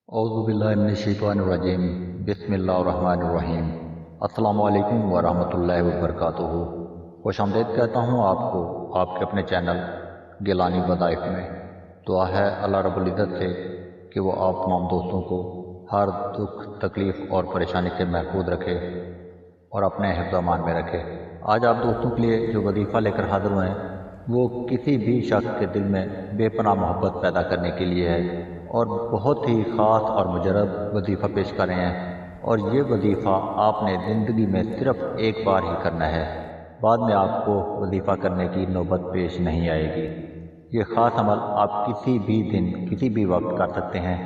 औज़ुबिल्लाहिमिनश्शैतानिर्रजीम बिस्मिल्लाहिर्रहमानिर्रहीम। अस्सलामु अलैकुम वरहमतुल्लाहि वबरकातुहू। खुशामदीद कहता हूँ आपको आपके अपने चैनल गिलानी वज़ाइफ में। दुआ है अल्लाह रब्बुल इज़्ज़त से कि वो आप तमाम दोस्तों को हर दुख तकलीफ़ और परेशानी से महफूज रखे और अपने हिफ्ज़ अमान में रखे। आज आप दोस्तों के लिए जो वजीफ़ा लेकर हाज़िर हुए हैं वो किसी भी शख्स के दिल में बेपनाह मोहब्बत पैदा करने के लिए है और बहुत ही ख़ास और मुजरब वजीफ़ा पेश कर रहे हैं। और ये वजीफ़ा आपने ज़िंदगी में सिर्फ़ एक बार ही करना है, बाद में आपको वजीफ़ा करने की नौबत पेश नहीं आएगी। ये ख़ास अमल आप किसी भी दिन किसी भी वक्त कर सकते हैं।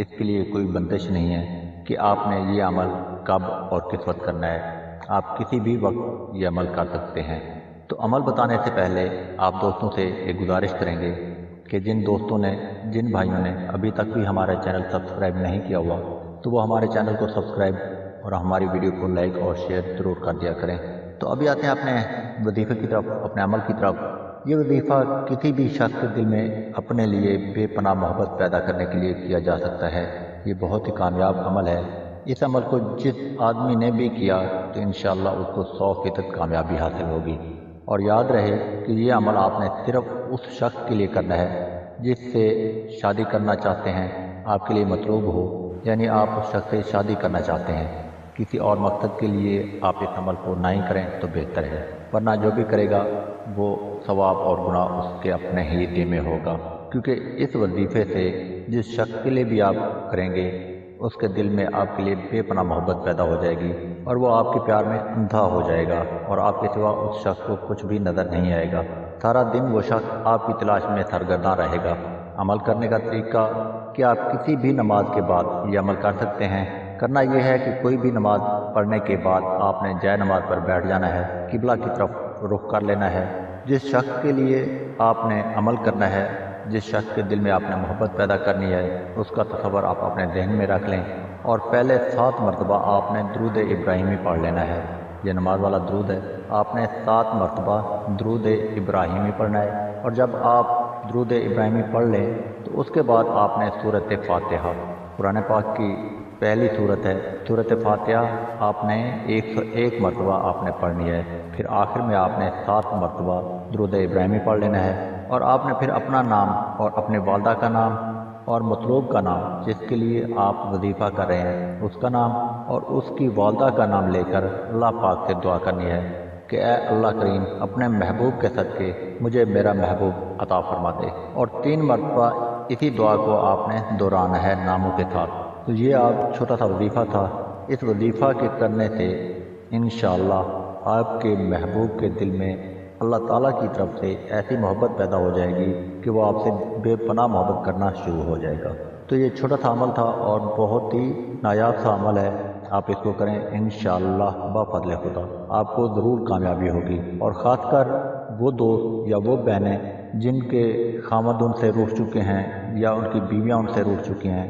इसके लिए कोई बंदिश नहीं है कि आपने ये अमल कब और किस वक्त करना है। आप किसी भी वक्त ये अमल कर सकते हैं। तो अमल बताने से पहले आप दोस्तों से एक गुजारिश करेंगे कि जिन दोस्तों ने जिन भाइयों ने अभी तक भी हमारा चैनल सब्सक्राइब नहीं किया हुआ तो वो हमारे चैनल को सब्सक्राइब और हमारी वीडियो को लाइक और शेयर ज़रूर कर दिया करें। तो अभी आते हैं अपने वजीफ़े की तरफ, अपने अमल की तरफ। ये वजीफ़ा किसी भी शख्स के दिल में अपने लिए बेपनाह मोहब्बत पैदा करने के लिए किया जा सकता है। ये बहुत ही कामयाब अमल है। इस अमल को जिस आदमी ने भी किया तो इंशाअल्लाह उसको 100% कामयाबी हासिल होगी। और याद रहे कि ये अमल आपने सिर्फ़ उस शख्स के लिए करना है जिससे शादी करना चाहते हैं, आपके लिए मतलूब हो, यानी आप उस शख्स से शादी करना चाहते हैं। किसी और मकसद के लिए आप इस अमल को ना ही करें तो बेहतर है, वरना जो भी करेगा वो सवाब और गुनाह उसके अपने ही ज़िम्मे होगा। क्योंकि इस वजीफ़े से जिस शख्स के लिए भी आप करेंगे उसके दिल में आपके लिए बेपनाह मोहब्बत पैदा हो जाएगी और वो आपके प्यार में अंधा हो जाएगा और आपके सिवा उस शख्स को कुछ भी नज़र नहीं आएगा। सारा दिन वो शख्स आपकी तलाश में सरगर्दा रहेगा। अमल करने का तरीका कि आप किसी भी नमाज के बाद ये अमल कर सकते हैं। करना यह है कि कोई भी नमाज पढ़ने के बाद आपने जाए नमाज पर बैठ जाना है, किबला की तरफ रुख कर लेना है। जिस शख्स के लिए आपने अमल करना है, जिस शख्स के दिल में आपने मोहब्बत पैदा करनी है, उसका तस्वर आप अपने जहन में रख लें और पहले 7 मरतबा आपने दुरूद इब्राहिमी पढ़ लेना है। यह नमाज वाला दुरूद है, आपने 7 मरतबा दुरूद इब्राहिमी पढ़ना है। और जब आप दुरूद इब्राहिमी पढ़ लें तो उसके बाद आपने सूरत फातिहा, कुरान पाक की पहली सूरत है, सूरत फातिहा आपने 101 मरतबा आपने पढ़नी है। फिर आखिर में आपने 7 मरतबा दुरूद इब्राहिमी पढ़ लेना है और आपने फिर अपना नाम और अपने वालदा का नाम और मतलूब का नाम, जिसके लिए आप वजीफ़ा कर रहे हैं, उसका नाम और उसकी वालदा का नाम लेकर अल्लाह पाक से दुआ करनी है कि ऐ अल्लाह करीम अपने महबूब के सदक़े मुझे मेरा महबूब अता फरमा दे। और 3 मरतबा इसी दुआ को आपने दोहराना है नामों के साथ। तो ये आप छोटा सा वजीफ़ा था। इस वजीफ़ा के करने से इंशाअल्लाह आपके महबूब के दिल में अल्लाह ताला की तरफ से ऐसी मोहब्बत पैदा हो जाएगी कि वो आपसे बेपनाह मोहब्बत करना शुरू हो जाएगा। तो ये छोटा सा अमल था और बहुत ही नायाब सा अमल है। आप इसको करें, इंशाअल्लाह बफ़ज़्ल खुदा आपको ज़रूर कामयाबी होगी। और ख़ासकर वो दोस्त या वो बहनें जिनके खामद उनसे रूठ चुके हैं या उनकी बीवियाँ उनसे रूठ चुकी हैं,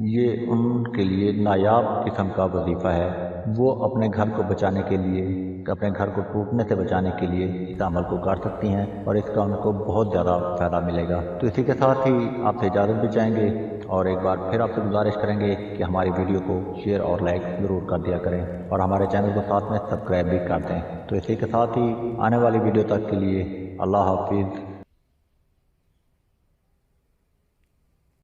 ये उनके लिए नायाब किस्म का वजीफ़ा है। वो अपने घर को बचाने के लिए, अपने घर को टूटने से बचाने के लिए इस अमल को कर सकती हैं और इसका उनको बहुत ज़्यादा फ़ायदा मिलेगा। तो इसी के साथ ही आपसे इजाज़त भी चाहेंगे और एक बार फिर आपसे गुजारिश करेंगे कि हमारी वीडियो को शेयर और लाइक ज़रूर कर दिया करें और हमारे चैनल को साथ में सब्सक्राइब भी कर दें। तो इसी के साथ ही आने वाली वीडियो तक के लिए अल्लाह हाफिज़।